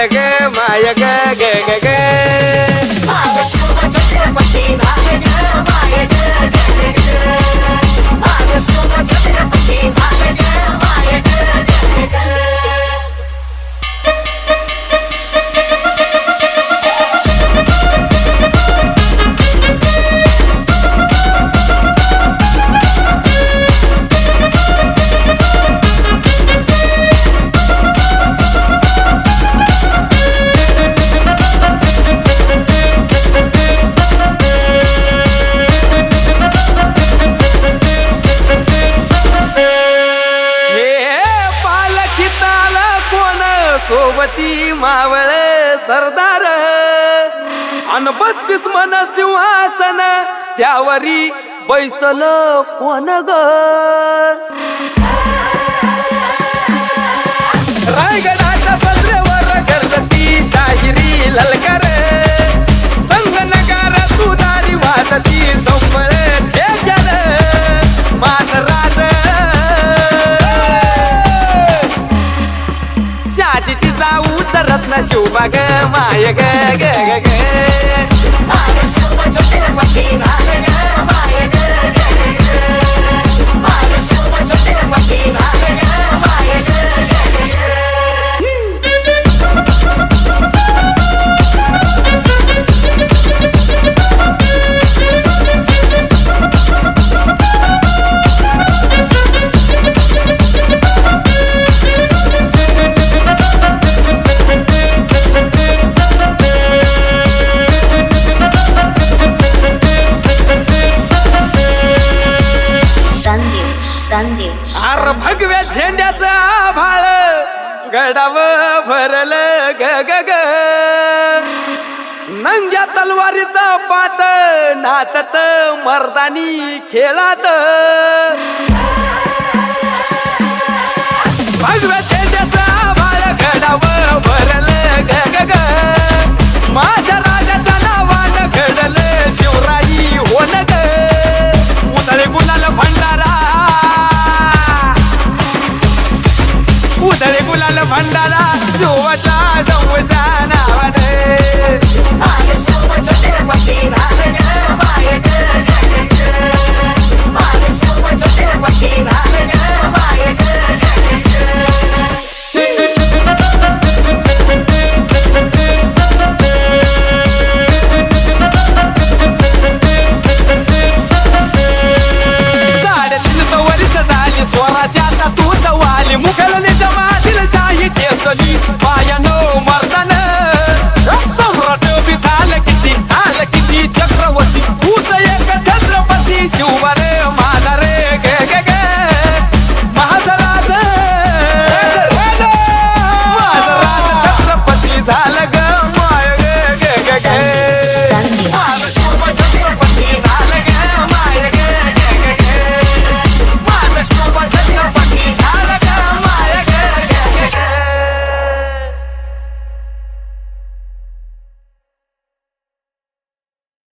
झालं ग माय ग ग ग ग माझं शिवछत्रपती झालं ग माय ग ग ग ग माझं शिवछत्रपती झालं ग माय ग ग ग सोबती मावळ सरदार अन 32 मन सिंहासन त्यावरी बैसल कोण ग रायगडाच्या बंदरेवर गर्जती शाहिरी ललकार संगनगार तुदारी वाजती संबळ मानराज शाजीची जाऊ तरच ना शोभा ग माय ग ग ग ग माझं शिवछत्रपती झालं ग माय ग ग ग ग माझं शिवछत्रपती झालं ग माय ग ग ग संदेश अर भगव्या झेंड्याचं आभाळ गडाव भरल ग ग ग नंग्या तलवारीचा पात नाचत मर्दानी खेळात भगव्या झेंड्याचं आभाळ गडाव भरल ग ग ग